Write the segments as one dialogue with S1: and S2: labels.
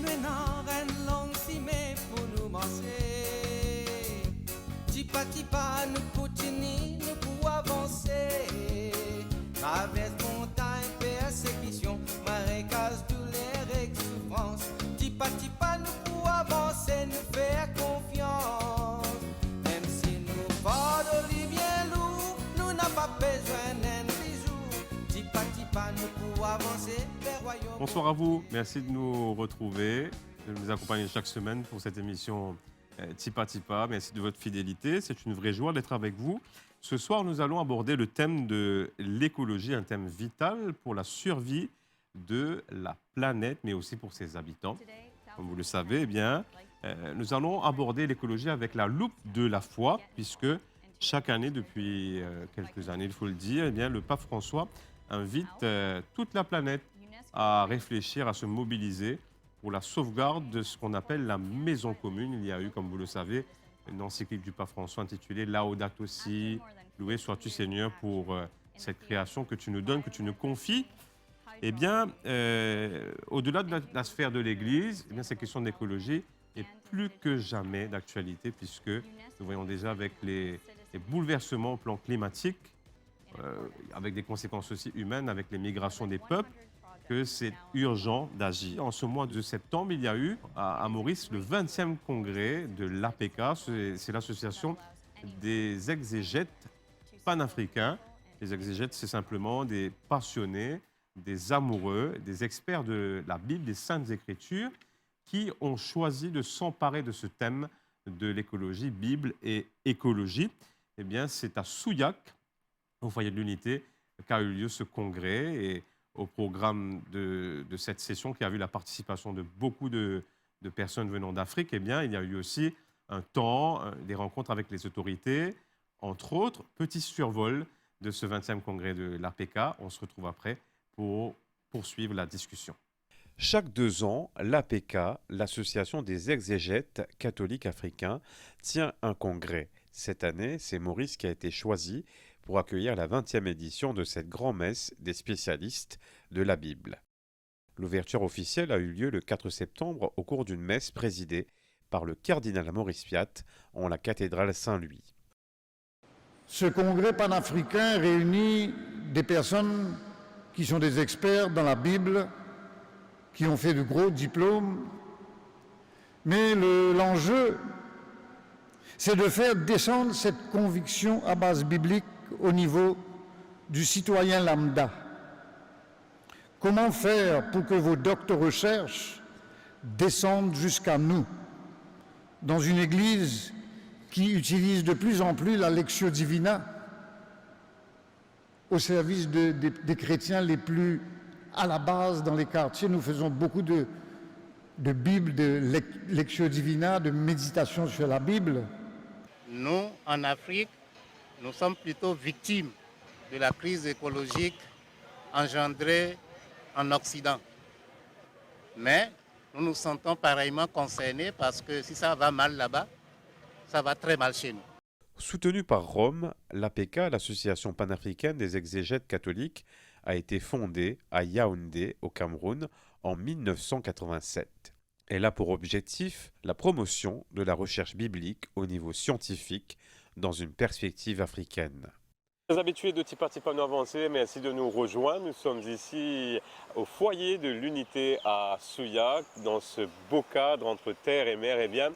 S1: maintenant, une longue cimée pour nous manger. Tipa tipa, nous continuons, nous pouvons avancer. Traverse montagne, persécution, marécage, douleur et souffrance. Tipa tipa, nous pouvons avancer, nous faire confiance. Même si nous portons bien lourd, nous n'avons pas besoin d'un bijou. Tipa tipa, nous pouvons avancer vers le royaume.
S2: Bonsoir à vous, merci de nous retrouver, de nous accompagner chaque semaine pour cette émission Tipa Tipa. Merci de votre fidélité, c'est une vraie joie d'être avec vous. Ce soir, nous allons aborder le thème de l'écologie, un thème vital pour la survie de la planète, mais aussi pour ses habitants. Comme vous le savez, eh bien, nous allons aborder l'écologie avec la loupe de la foi, puisque chaque année, depuis quelques années, il faut le dire, eh bien, le pape François invite toute la planète à réfléchir, à se mobiliser pour la sauvegarde de ce qu'on appelle la maison commune. Il y a eu, comme vous le savez, une encyclique du pape François intitulée Laudato Si, loué sois-tu Seigneur pour cette création que tu nous donnes, que tu nous confies. Eh bien, au-delà de la sphère de l'Église, eh bien, cette question d'écologie est plus que jamais d'actualité, puisque nous voyons déjà avec les bouleversements au plan climatique, avec des conséquences aussi humaines, avec les migrations des peuples, que c'est urgent d'agir. En ce mois de septembre, il y a eu à Maurice le 20e congrès de l'APK, c'est l'association des exégètes panafricains. Les exégètes, c'est simplement des passionnés, des amoureux, des experts de la Bible, des Saintes Écritures, qui ont choisi de s'emparer de ce thème de l'écologie, Bible et écologie. Eh bien, c'est à Souillac, au foyer de l'Unité, qu'a eu lieu ce congrès. Et au programme de cette session, qui a vu la participation de beaucoup de personnes venant d'Afrique, eh bien, il y a eu aussi un temps, des rencontres avec les autorités, entre autres, petit survol de ce 20e congrès de l'APK. On se retrouve après pour poursuivre la discussion.
S3: Chaque 2 ans, l'APK, l'Association des exégètes catholiques africains, tient un congrès. Cette année, c'est Maurice qui a été choisi pour accueillir la 20e édition de cette grand-messe des spécialistes de la Bible. L'ouverture officielle a eu lieu le 4 septembre au cours d'une messe présidée par le cardinal Maurice Piat en la cathédrale Saint-Louis.
S4: Ce congrès panafricain réunit des personnes qui sont des experts dans la Bible, qui ont fait de gros diplômes, mais l'enjeu, c'est de faire descendre cette conviction à base biblique au niveau du citoyen lambda. Comment faire pour que vos docteurs recherches descendent jusqu'à nous, dans une église qui utilise de plus en plus la Lectio Divina au service des chrétiens les plus à la base dans les quartiers. Nous faisons beaucoup de Bible, de Lectio Divina, de méditation sur la Bible.
S5: Nous, en Afrique, nous sommes plutôt victimes de la crise écologique engendrée en Occident. Mais nous nous sentons pareillement concernés parce que si ça va mal là-bas, ça va très mal chez nous.
S3: Soutenu par Rome, l'APK, l'Association panafricaine des exégètes catholiques, a été fondée à Yaoundé, au Cameroun, en 1987. Elle a pour objectif la promotion de la recherche biblique au niveau scientifique dans une perspective africaine.
S2: Les habitués de Tipa Tipa nous avancés, merci de nous rejoindre. Nous sommes ici au foyer de l'Unité à Souillac, dans ce beau cadre entre terre et mer. Eh bien,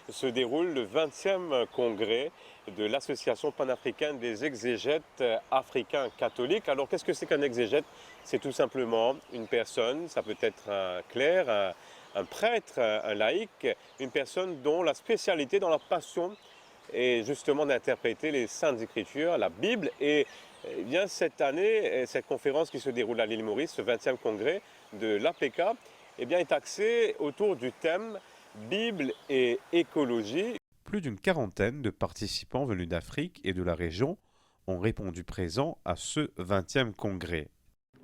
S2: se déroule le 20e congrès de l'Association panafricaine des exégètes africains catholiques. Alors, qu'est-ce que c'est qu'un exégète? C'est tout simplement une personne, ça peut être un clerc, un prêtre, un laïc, une personne dont la spécialité dans la passion est justement d'interpréter les Saintes Écritures, la Bible. Et eh bien, cette année, cette conférence qui se déroule à l'île Maurice, ce 20e congrès de l'APK, eh bien, est axée autour du thème Bible et écologie.
S3: Plus d'une quarantaine de participants venus d'Afrique et de la région ont répondu présents à ce 20e congrès.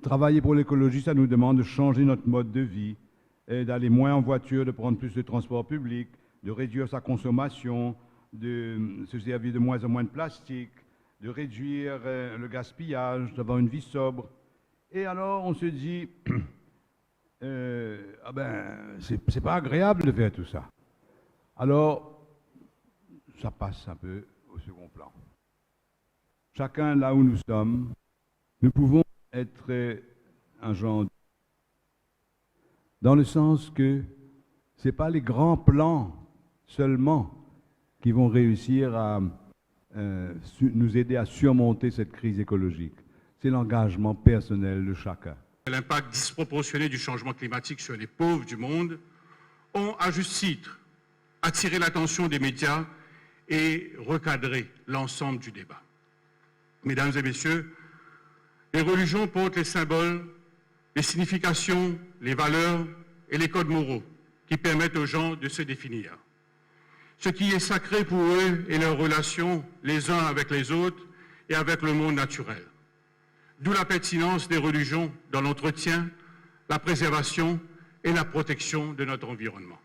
S6: Travailler pour l'écologie, ça nous demande de changer notre mode de vie, d'aller moins en voiture, de prendre plus de transport public, de réduire sa consommation, de se servir de moins en moins de plastique, de réduire le gaspillage, d'avoir une vie sobre. Et alors on se dit, c'est pas agréable de faire tout ça. Alors, ça passe un peu au second plan. Chacun là où nous sommes, nous pouvons être un genre, dans le sens que ce n'est pas les grands plans seulement qui vont réussir à nous aider à surmonter cette crise écologique. C'est l'engagement personnel de chacun.
S7: L'impact disproportionné du changement climatique sur les pauvres du monde ont, à juste titre, attiré l'attention des médias et recadré l'ensemble du débat. Mesdames et messieurs, les religions portent les symboles, les significations, les valeurs et les codes moraux qui permettent aux gens de se définir. Ce qui est sacré pour eux est leur relation les uns avec les autres et avec le monde naturel. D'où la pertinence des religions dans l'entretien, la préservation et la protection de notre environnement.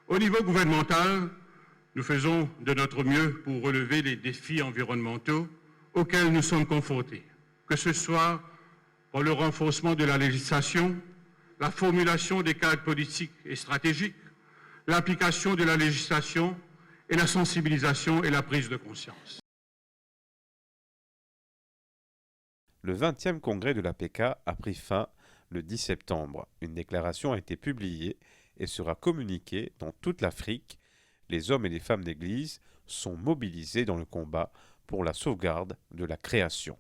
S7: Au niveau gouvernemental, nous faisons de notre mieux pour relever les défis environnementaux auxquels nous sommes confrontés, que ce soit par le renforcement de la législation, la formulation des cadres politiques et stratégiques, l'application de la législation et la sensibilisation et la prise de conscience.
S3: Le 20e congrès de l'APK a pris fin le 10 septembre. Une déclaration a été publiée et sera communiquée dans toute l'Afrique. Les hommes et les femmes d'Église sont mobilisés dans le combat pour la sauvegarde de la création.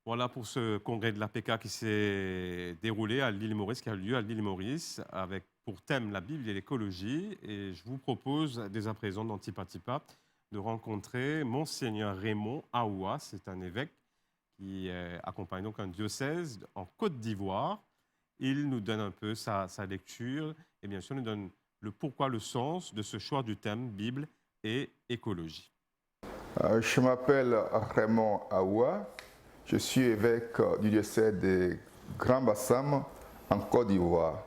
S2: Voilà pour ce congrès de l'APK qui s'est déroulé à l'île Maurice, qui a lieu à l'île Maurice, avec pour thème la Bible et l'écologie. Et je vous propose, dès à présent, dans Tipa Tipa, de rencontrer Monseigneur Raymond Aoua. C'est un évêque qui accompagne donc un diocèse en Côte d'Ivoire. Il nous donne un peu sa lecture et bien sûr nous donne le pourquoi, le sens de ce choix du thème Bible et écologie.
S8: Je m'appelle Raymond Aoua. Je suis évêque du diocèse de Grand Bassam en Côte d'Ivoire.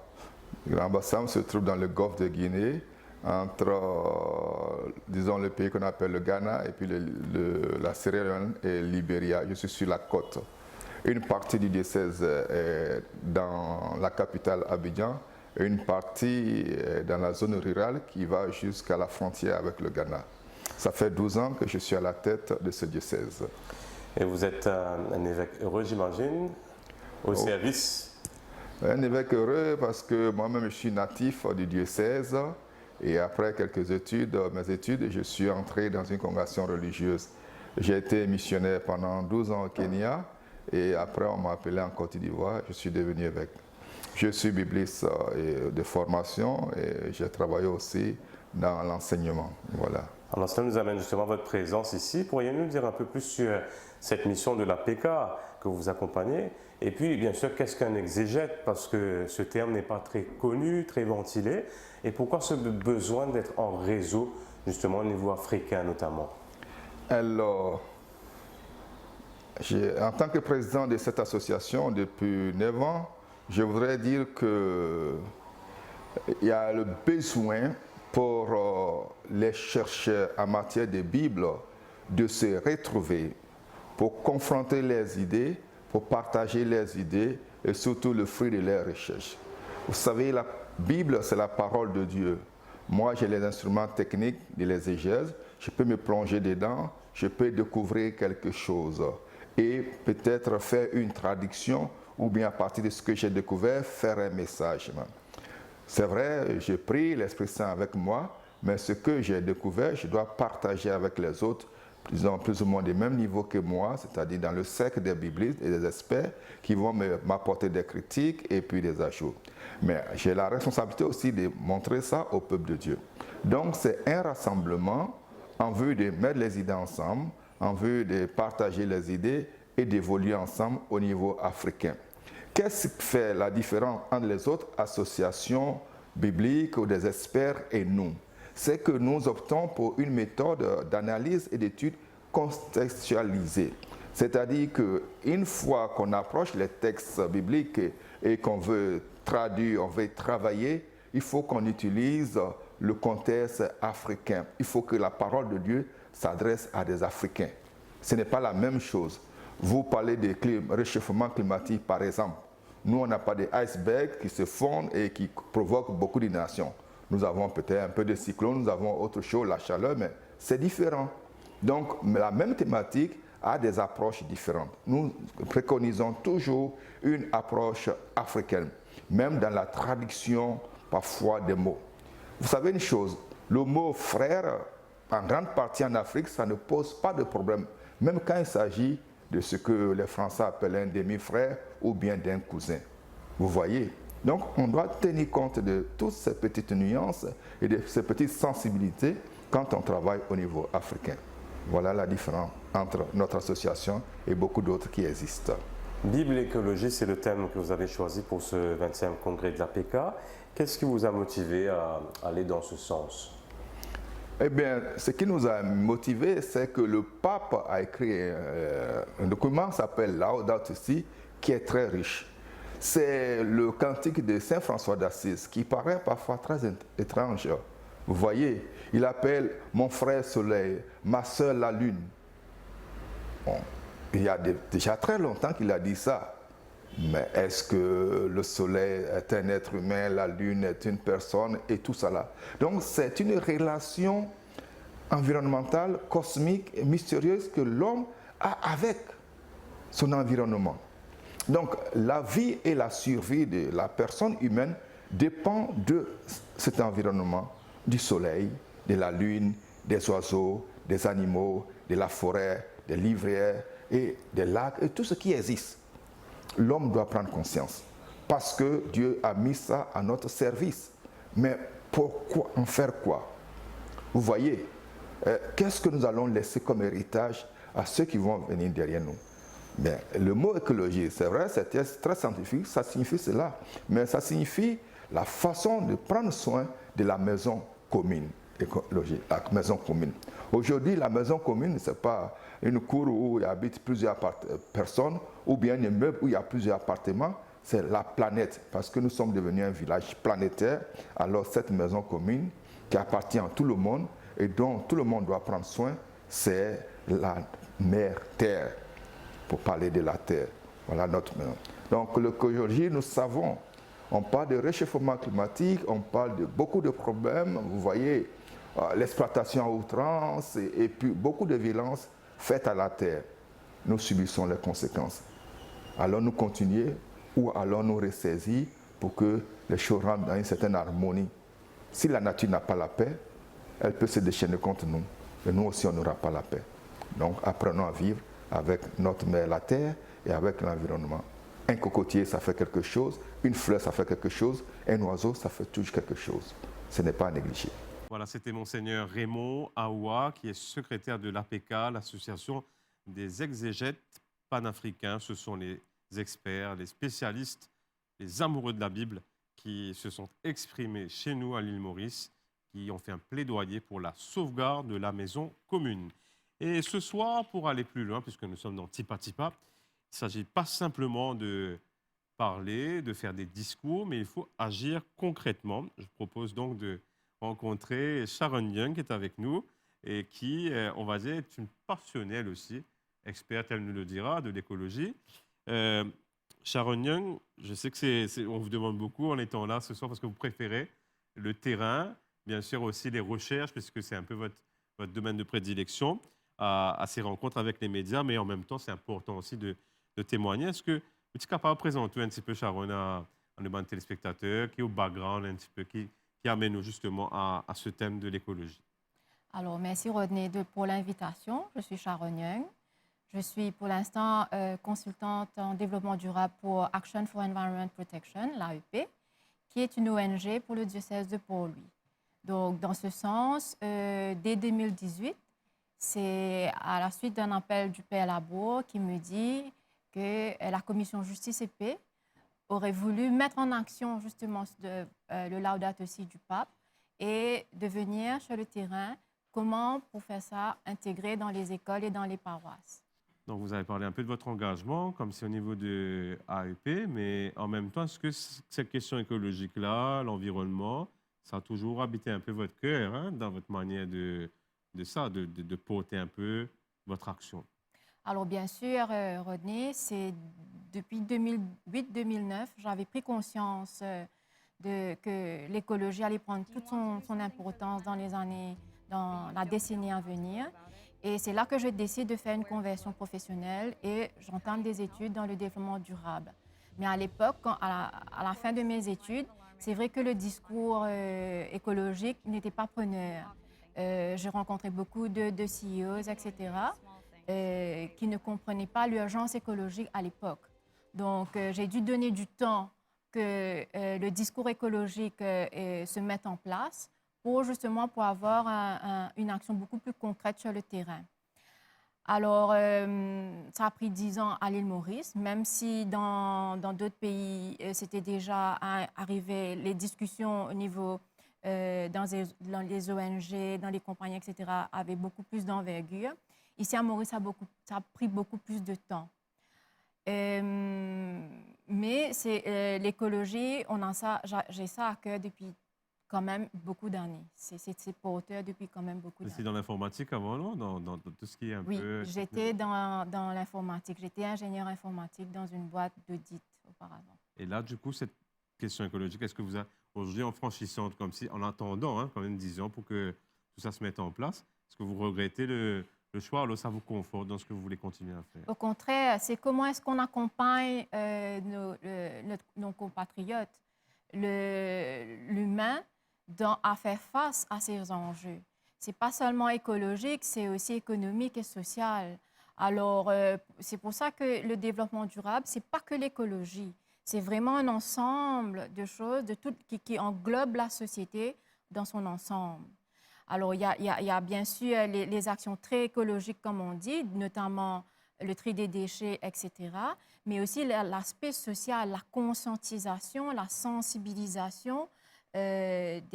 S8: Grand Bassam se trouve dans le golfe de Guinée, entre, disons, le pays qu'on appelle le Ghana et puis la Sierra Leone et le Libéria. Je suis sur la côte. Une partie du diocèse est dans la capitale Abidjan et une partie est dans la zone rurale qui va jusqu'à la frontière avec le Ghana. Ça fait 12 ans que je suis à la tête de ce diocèse.
S2: Et vous êtes un évêque heureux, j'imagine, au service?
S8: Un évêque heureux parce que moi-même je suis natif du diocèse et après quelques études, mes études, je suis entré dans une congrégation religieuse. J'ai été missionnaire pendant 12 ans au Kenya et après on m'a appelé en Côte d'Ivoire, je suis devenu évêque. Je suis bibliste de formation et j'ai travaillé aussi dans l'enseignement. Voilà.
S2: Alors cela nous amène justement à votre présence ici. Pourriez-vous nous dire un peu plus sur cette mission de l'APK que vous accompagnez? Et puis, bien sûr, qu'est-ce qu'un exégète? Parce que ce terme n'est pas très connu, très ventilé. Et pourquoi ce besoin d'être en réseau, justement, au niveau africain notamment?
S8: Alors, en tant que président de cette association depuis 9 ans, je voudrais dire qu'il y a le besoin pour les chercheurs en matière de Bible de se retrouver, pour confronter les idées, pour partager les idées et surtout le fruit de leurs recherches. Vous savez, la Bible, c'est la parole de Dieu. Moi, j'ai les instruments techniques de l'exégèse, je peux me plonger dedans, je peux découvrir quelque chose et peut-être faire une traduction ou bien à partir de ce que j'ai découvert, faire un message. C'est vrai, j'ai pris l'Esprit Saint avec moi, mais ce que j'ai découvert, je dois partager avec les autres, disons plus ou moins du même niveau que moi, c'est-à-dire dans le cercle des biblistes et des experts qui vont m'apporter des critiques et puis des ajouts. Mais j'ai la responsabilité aussi de montrer ça au peuple de Dieu. Donc c'est un rassemblement en vue de mettre les idées ensemble, en vue de partager les idées et d'évoluer ensemble au niveau africain. Qu'est-ce qui fait la différence entre les autres associations bibliques ou des experts et nous? C'est que nous optons pour une méthode d'analyse et d'étude contextualisée. C'est-à-dire qu'une fois qu'on approche les textes bibliques et qu'on veut traduire, on veut travailler, il faut qu'on utilise le contexte africain. Il faut que la parole de Dieu s'adresse à des Africains. Ce n'est pas la même chose. Vous parlez de réchauffement climatique, par exemple. Nous, on n'a pas des icebergs qui se fondent et qui provoquent beaucoup d'inondations. Nous avons peut-être un peu de cyclones, nous avons autre chose, la chaleur, mais c'est différent. Donc, la même thématique a des approches différentes. Nous préconisons toujours une approche africaine, même dans la traduction parfois des mots. Vous savez une chose, le mot frère, en grande partie en Afrique, ça ne pose pas de problème, même quand il s'agit de ce que les Français appellent un demi-frère ou bien d'un cousin. Vous voyez? Donc, on doit tenir compte de toutes ces petites nuances et de ces petites sensibilités quand on travaille au niveau africain. Voilà la différence entre notre association et beaucoup d'autres qui existent.
S3: Bible et écologie, c'est le thème que vous avez choisi pour ce 20e congrès de l'APK. Qu'est-ce qui vous a motivé à aller dans ce sens?
S8: Eh bien, ce qui nous a motivés, c'est que le pape a écrit un document qui s'appelle Laudato Si, qui est très riche. C'est le cantique de Saint François d'Assise, qui paraît parfois très étrange. Vous voyez, il appelle mon frère soleil, ma sœur la lune. Bon, il y a déjà très longtemps qu'il a dit ça. Mais est-ce que le soleil est un être humain, la lune est une personne et tout ça là? Donc c'est une relation environnementale, cosmique et mystérieuse que l'homme a avec son environnement. Donc la vie et la survie de la personne humaine dépendent de cet environnement, du soleil, de la lune, des oiseaux, des animaux, de la forêt, des vivrières et des lacs et tout ce qui existe. L'homme doit prendre conscience parce que Dieu a mis ça à notre service. Mais pourquoi en faire quoi? Vous voyez, qu'est-ce que nous allons laisser comme héritage à ceux qui vont venir derrière nous? Bien, le mot écologie, c'est vrai, c'est très scientifique, ça signifie cela, mais ça signifie la façon de prendre soin de la maison commune. Écologie, la maison commune. Aujourd'hui, la maison commune, ce n'est pas une cour où il habite plusieurs personnes ou bien un immeuble où il y a plusieurs appartements, c'est la planète, parce que nous sommes devenus un village planétaire. Alors cette maison commune qui appartient à tout le monde et dont tout le monde doit prendre soin, c'est la mère Terre, pour parler de la Terre. Voilà notre maison. Donc l'écologie, nous savons, on parle de réchauffement climatique, on parle de beaucoup de problèmes, vous voyez, l'exploitation à outrance et puis beaucoup de violences faites à la terre. Nous subissons les conséquences. Allons-nous continuer ou allons-nous ressaisir pour que les choses rentrent dans une certaine harmonie? Si la nature n'a pas la paix, elle peut se déchaîner contre nous. Et nous aussi, on n'aura pas la paix. Donc apprenons à vivre avec notre mère, la terre, et avec l'environnement. Un cocotier, ça fait quelque chose. Une fleur, ça fait quelque chose. Un oiseau, ça fait toujours quelque chose. Ce n'est pas à négliger.
S2: Voilà, c'était Monseigneur Raymond Aoua, qui est secrétaire de l'APK, l'association des exégètes panafricains. Ce sont les experts, les spécialistes, les amoureux de la Bible qui se sont exprimés chez nous à l'île Maurice, qui ont fait un plaidoyer pour la sauvegarde de la maison commune. Et ce soir, pour aller plus loin, puisque nous sommes dans Tipa Tipa, il ne s'agit pas simplement de parler, de faire des discours, mais il faut agir concrètement. Je propose donc de rencontrer Sharon Young qui est avec nous et qui, on va dire, est une passionnée elle aussi, experte, elle nous le dira, de l'écologie. Sharon Young, je sais que on vous demande beaucoup en étant là ce soir parce que vous préférez le terrain, bien sûr aussi les recherches, puisque c'est un peu votre domaine de prédilection, à ces rencontres avec les médias, mais en même temps, c'est important aussi de témoigner. Est-ce que vous êtes capable de présenter un petit peu, Sharon, à nos téléspectateurs, qui est au background un petit peu, qui amène justement à ce thème de l'écologie?
S9: Alors, merci Rodney pour l'invitation. Je suis Sharon Young. Je suis pour l'instant consultante en développement durable pour Action for Environment Protection, l'AEP, qui est une ONG pour le diocèse de Port-Louis. Donc, dans ce sens, dès 2018, c'est à la suite d'un appel du Père Labour qui me dit que la commission Justice et Paix aurait voulu mettre en action justement le Laudato Si du pape et de venir sur le terrain, comment pour faire ça intégrer dans les écoles et dans les paroisses.
S2: Donc vous avez parlé un peu de votre engagement, comme c'est au niveau de AEP, mais en même temps, est-ce que cette question écologique-là, l'environnement, ça a toujours habité un peu votre cœur, hein, dans votre manière de porter un peu votre action?
S9: Alors, bien sûr, Rodney, c'est depuis 2008-2009, j'avais pris conscience que l'écologie allait prendre toute son importance dans la décennie à venir. Et c'est là que je décide de faire une conversion professionnelle et j'entame des études dans le développement durable. Mais à l'époque, à la fin de mes études, c'est vrai que le discours écologique n'était pas preneur. J'ai rencontré beaucoup de CEOs, etc., qui ne comprenaient pas l'urgence écologique à l'époque. Donc, j'ai dû donner du temps que le discours écologique se mette en place pour avoir une action beaucoup plus concrète sur le terrain. Alors, ça a pris 10 ans à l'île Maurice, même si dans d'autres pays, c'était déjà arrivé, les discussions au niveau dans les ONG, dans les compagnies, etc., avaient beaucoup plus d'envergure. Ici à Maurice, ça a pris beaucoup plus de temps. Mais l'écologie, j'ai ça à cœur depuis quand même beaucoup d'années. C'est porteur depuis quand même beaucoup d'années.
S2: C'est dans l'informatique avant, non? Dans tout ce qui est un peu...
S9: Oui, j'étais dans l'informatique. J'étais ingénieure informatique dans une boîte d'audit auparavant.
S2: Et là, du coup, cette question écologique, est-ce que vous avez, aujourd'hui, en franchissant, comme si, en attendant quand même 10 ans pour que tout ça se mette en place, est-ce que vous regrettez le choix, alors ça vous conforte dans ce que vous voulez continuer à faire?
S9: Au contraire, c'est comment est-ce qu'on accompagne nos compatriotes, l'humain, à faire face à ces enjeux. Ce n'est pas seulement écologique, c'est aussi économique et social. Alors, c'est pour ça que le développement durable, ce n'est pas que l'écologie. C'est vraiment un ensemble de choses qui englobe la société dans son ensemble. Alors, il y a bien sûr les actions très écologiques, comme on dit, notamment le tri des déchets, etc., mais aussi l'aspect social, la conscientisation, la sensibilisation des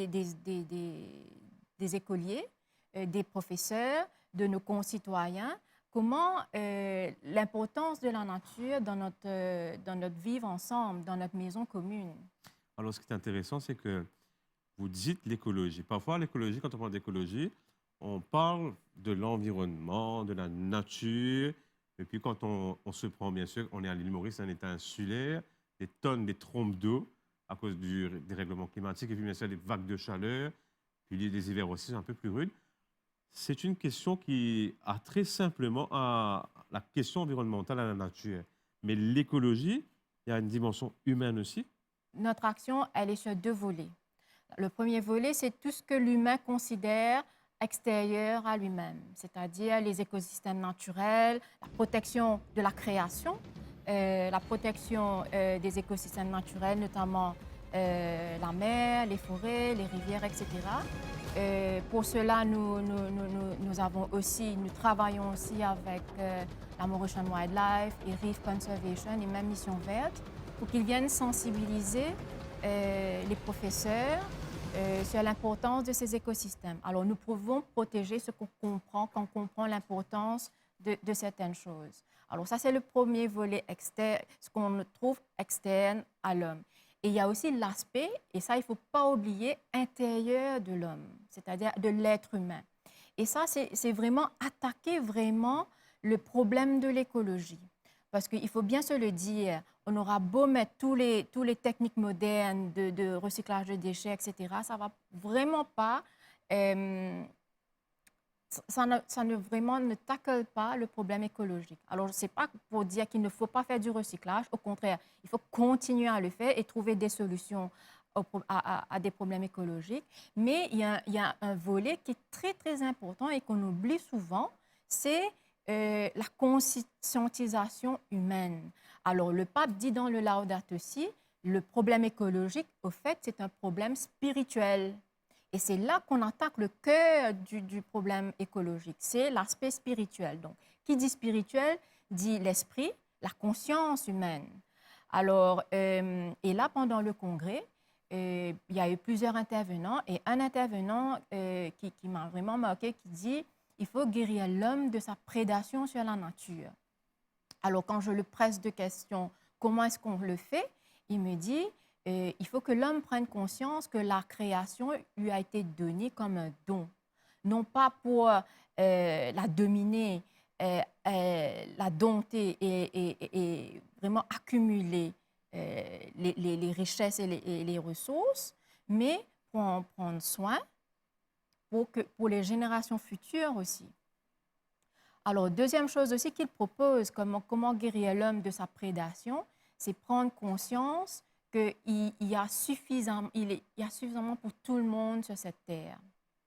S9: écoliers, des professeurs, de nos concitoyens, comment l'importance de la nature dans notre vivre ensemble, dans notre maison commune.
S2: Alors, ce qui est intéressant, c'est que vous dites l'écologie. Parfois, l'écologie, quand on parle d'écologie, on parle de l'environnement, de la nature. Et puis, quand on se prend, bien sûr, on est à l'île Maurice, un état insulaire, des tonnes, des trompes d'eau à cause du dérèglement climatique, et puis bien sûr des vagues de chaleur, puis des hivers aussi un peu plus rudes. C'est une question qui a très simplement à la question environnementale, à la nature. Mais l'écologie, il y a une dimension humaine aussi.
S9: Notre action, elle est sur 2 volets. Le premier volet, c'est tout ce que l'humain considère extérieur à lui-même, c'est-à-dire les écosystèmes naturels, la protection de la création, la protection des écosystèmes naturels, notamment la mer, les forêts, les rivières, etc. Pour cela, nous travaillons aussi avec la Mauritian Wildlife et Reef Conservation et même Mission Verte pour qu'ils viennent sensibiliser les professeurs sur l'importance de ces écosystèmes. Alors, nous pouvons protéger ce qu'on comprend quand on comprend l'importance de certaines choses. Alors, ça, c'est le premier volet externe, ce qu'on trouve externe à l'homme. Et il y a aussi l'aspect, et ça, il ne faut pas oublier, intérieur de l'homme, c'est-à-dire de l'être humain. Et ça, c'est vraiment attaquer vraiment le problème de l'écologie. Parce qu'il faut bien se le dire, on aura beau mettre tous les techniques modernes de recyclage de déchets, etc., ça ne va vraiment pas, vraiment ne tackle pas le problème écologique. Alors, ce n'est pas pour dire qu'il ne faut pas faire du recyclage, au contraire, il faut continuer à le faire et trouver des solutions à des problèmes écologiques. Mais il y a un volet qui est très, très important et qu'on oublie souvent, c'est la conscientisation humaine. Alors, le pape dit dans le Laudato Si, le problème écologique, au fait, c'est un problème spirituel. Et c'est là qu'on attaque le cœur du problème écologique, c'est l'aspect spirituel. Donc, qui dit spirituel, dit l'esprit, la conscience humaine. Alors, et là, pendant le congrès, il y a eu plusieurs intervenants, et un intervenant qui m'a vraiment marqué, qui dit « Il faut guérir l'homme de sa prédation sur la nature ». Alors, quand je le presse de questions, comment est-ce qu'on le fait? Il me dit il faut que l'homme prenne conscience que la création lui a été donnée comme un don. Non pas pour la dominer, la dompter et vraiment accumuler les richesses et les ressources, mais pour en prendre soin pour les générations futures aussi. Alors, deuxième chose aussi qu'il propose, comment guérir l'homme de sa prédation, c'est prendre conscience qu'il y a suffisamment pour tout le monde sur cette terre.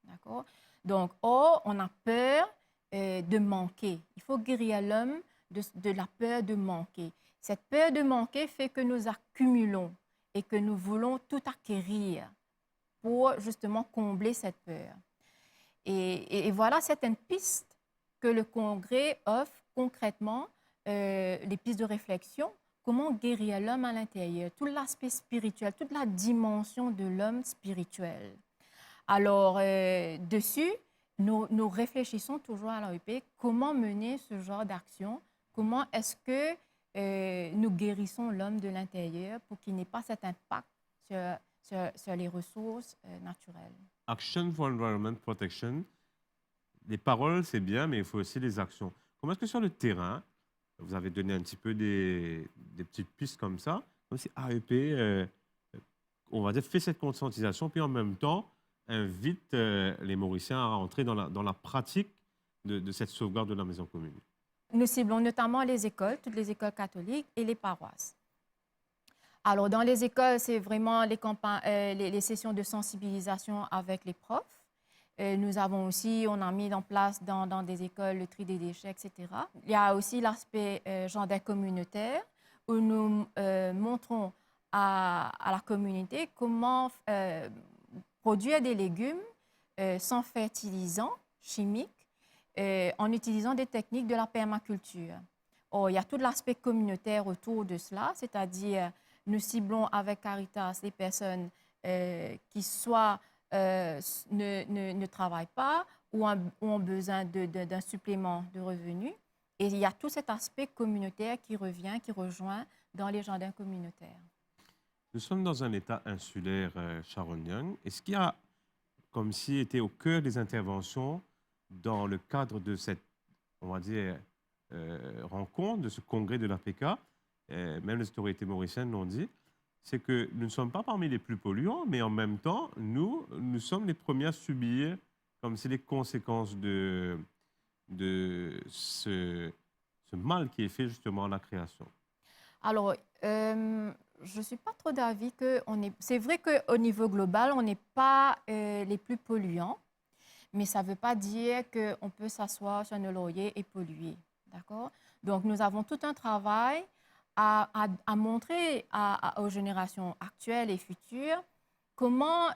S9: D'accord? Donc, on a peur de manquer. Il faut guérir l'homme de la peur de manquer. Cette peur de manquer fait que nous accumulons et que nous voulons tout acquérir pour justement combler cette peur. Et voilà certaines pistes que le Congrès offre concrètement, les pistes de réflexion, comment guérir l'homme à l'intérieur, tout l'aspect spirituel, toute la dimension de l'homme spirituel. Alors, dessus, nous réfléchissons toujours à l'AEP, comment mener ce genre d'action, comment est-ce que nous guérissons l'homme de l'intérieur pour qu'il n'ait pas cet impact sur les ressources naturelles.
S2: Action for Environment Protection, les paroles, c'est bien, mais il faut aussi les actions. Comment est-ce que sur le terrain, vous avez donné un petit peu des petites pistes comme ça, comme si AEP, on va dire, fait cette conscientisation, puis en même temps, invite les Mauriciens à rentrer dans la pratique de cette sauvegarde de la maison commune.
S9: Nous ciblons notamment les écoles, toutes les écoles catholiques et les paroisses. Alors, dans les écoles, c'est vraiment les sessions de sensibilisation avec les profs. Nous avons aussi, on a mis en place dans des écoles le tri des déchets, etc. Il y a aussi l'aspect jardin communautaire où nous montrons à la communauté comment produire des légumes sans fertilisants chimiques en utilisant des techniques de la permaculture. Il y a tout l'aspect communautaire autour de cela, c'est-à-dire nous ciblons avec Caritas les personnes qui soit ne travaillent pas ou ont besoin d'un supplément de revenus. Et il y a tout cet aspect communautaire qui rejoint dans les jardins communautaires.
S2: Nous sommes dans un état insulaire charognien. Est-ce qu'il y a, comme si était au cœur des interventions dans le cadre de cette, on va dire, rencontre, de ce congrès de l'APK, même les autorités mauriciennes l'ont dit, c'est que nous ne sommes pas parmi les plus polluants, mais en même temps, nous sommes les premiers à subir comme si les conséquences de ce mal qui est fait justement à la création.
S9: Alors, je ne suis pas trop d'avis que c'est vrai qu'au niveau global, on n'est pas les plus polluants, mais ça ne veut pas dire qu'on peut s'asseoir sur nos lauriers et polluer. D'accord? Donc, nous avons tout un travail à montrer aux générations actuelles et futures comment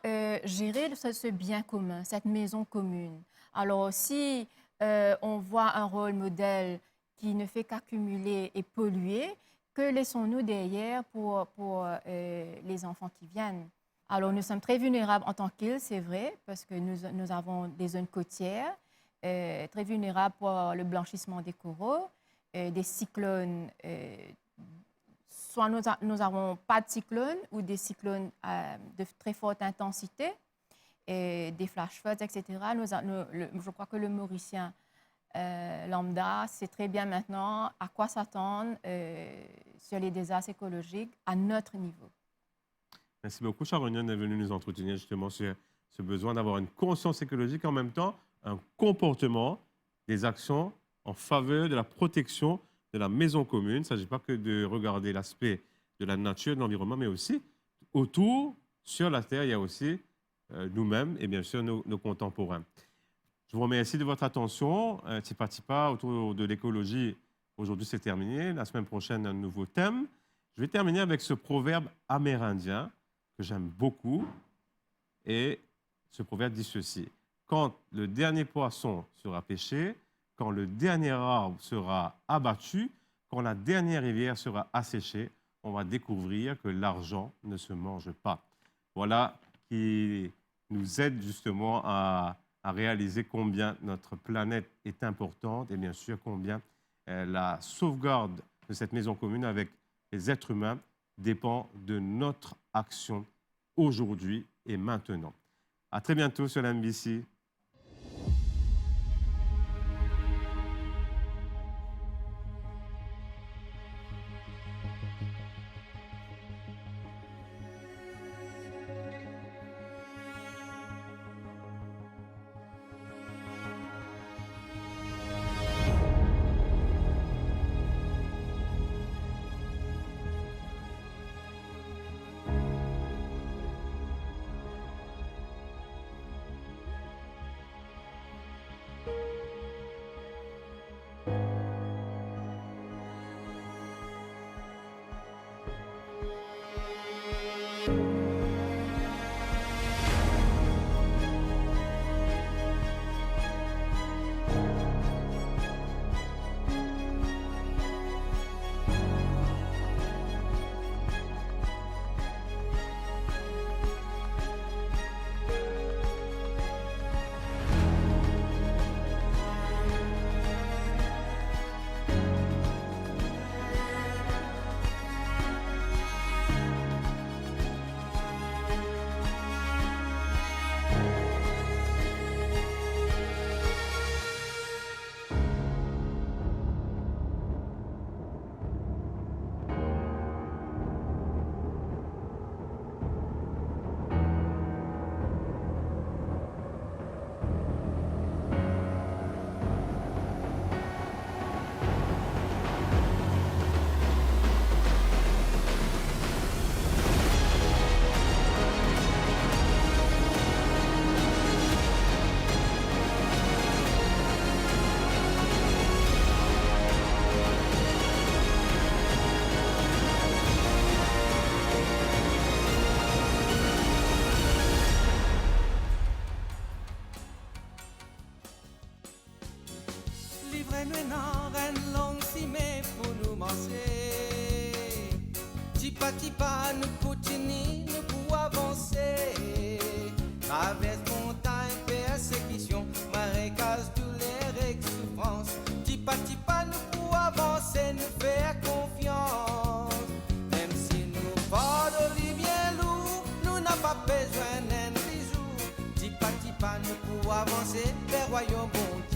S9: gérer ce bien commun, cette maison commune. Alors, si on voit un rôle modèle qui ne fait qu'accumuler et polluer, que laissons-nous derrière pour les enfants qui viennent? Alors, nous sommes très vulnérables en tant qu'île, c'est vrai, parce que nous avons des zones côtières, très vulnérables pour le blanchissement des coraux, des cyclones. Soit nous n'avons pas de cyclones ou des cyclones de très forte intensité, et des flash floods, etc. Je crois que le Mauricien lambda sait très bien maintenant à quoi s'attendre sur les désastres écologiques à notre niveau.
S2: Merci beaucoup, Charonienne, d'être venue nous entretenir justement sur ce besoin d'avoir une conscience écologique, en même temps un comportement, des actions en faveur de la protection de la maison commune. Il ne s'agit pas que de regarder l'aspect de la nature, de l'environnement, mais aussi autour, sur la Terre, il y a aussi nous-mêmes et bien sûr nos contemporains. Je vous remercie de votre attention. Tipa Tipa autour de l'écologie, aujourd'hui c'est terminé. La semaine prochaine, un nouveau thème. Je vais terminer avec ce proverbe amérindien que j'aime beaucoup. Et ce proverbe dit ceci: quand le dernier poisson sera pêché, quand le dernier arbre sera abattu, quand la dernière rivière sera asséchée, on va découvrir que l'argent ne se mange pas. Voilà qui nous aide justement à réaliser combien notre planète est importante et bien sûr combien la sauvegarde de cette maison commune avec les êtres humains dépend de notre action aujourd'hui et maintenant. À très bientôt sur la MBC.
S1: reine longue si mais pour nous marcher. Tipa tipa nous continuons, nous pour avancer. Traverse montagne, persécution, marécage, douleur et souffrance. Tipa tipa nous pour avancer, nous faire confiance. Même si nous portons bien lourd, nous n'avons pas besoin d'un bijou. Tipa tipa nous pour avancer vers royaume bon Dieu.